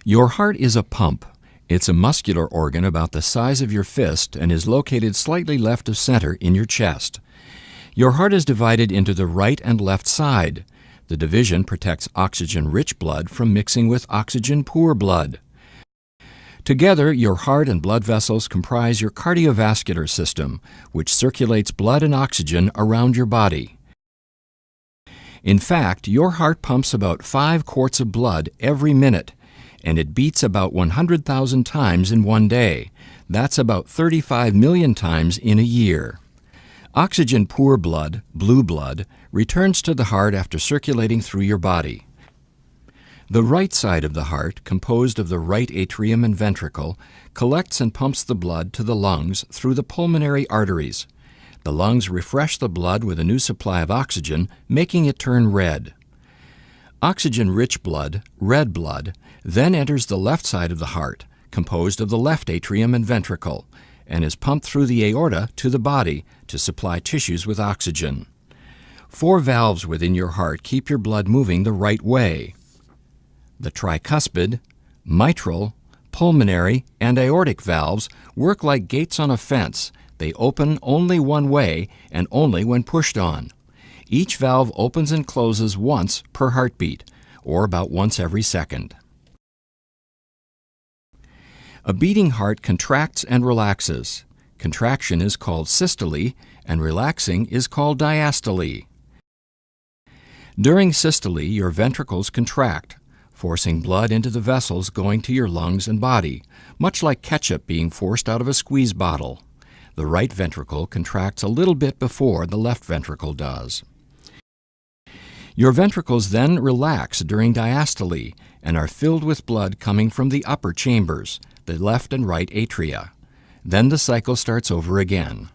Your heart is a pump. It's a muscular organ about the size of your fist and is located slightly left of center in your chest. Your heart is divided into the right and left side. The division protects oxygen-rich blood from mixing with oxygen-poor blood. Together, your heart and blood vessels comprise your cardiovascular system, which circulates blood and oxygen around your body. In fact, your heart pumps about 5 quarts of blood every minute, and it beats about 100,000 times in one day. That's about 35 million times in a year. Oxygen-poor blood, blue blood, returns to the heart after circulating through your body. The right side of the heart, composed of the right atrium and ventricle, collects and pumps the blood to the lungs through the pulmonary arteries. The lungs refresh the blood with a new supply of oxygen, making it turn red. Oxygen-rich blood, red blood, then enters the left side of the heart, composed of the left atrium and ventricle, and is pumped through the aorta to the body to supply tissues with oxygen. 4 valves within your heart keep your blood moving the right way. The tricuspid, mitral, pulmonary, and aortic valves work like gates on a fence. They open only one way and only when pushed on. Each valve opens and closes once per heartbeat, or about once every second. A beating heart contracts and relaxes. Contraction is called systole, and relaxing is called diastole. During systole, your ventricles contract, forcing blood into the vessels going to your lungs and body, much like ketchup being forced out of a squeeze bottle. The right ventricle contracts a little bit before the left ventricle does. Your ventricles then relax during diastole and are filled with blood coming from the upper chambers, the left and right atria. Then the cycle starts over again.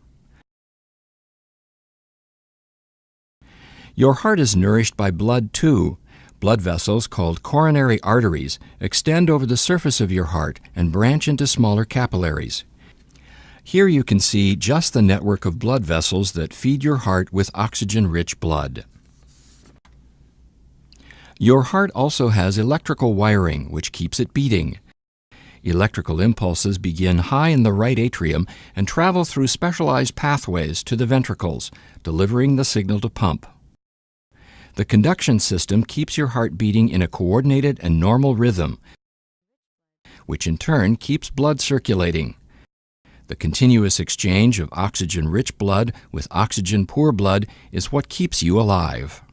Your heart is nourished by blood too. Blood vessels called coronary arteries extend over the surface of your heart and branch into smaller capillaries. Here you can see just the network of blood vessels that feed your heart with oxygen-rich blood. Your heart also has electrical wiring, which keeps it beating. Electrical impulses begin high in the right atrium and travel through specialized pathways to the ventricles, delivering the signal to pump. The conduction system keeps your heart beating in a coordinated and normal rhythm, which in turn keeps blood circulating. The continuous exchange of oxygen-rich blood with oxygen-poor blood is what keeps you alive.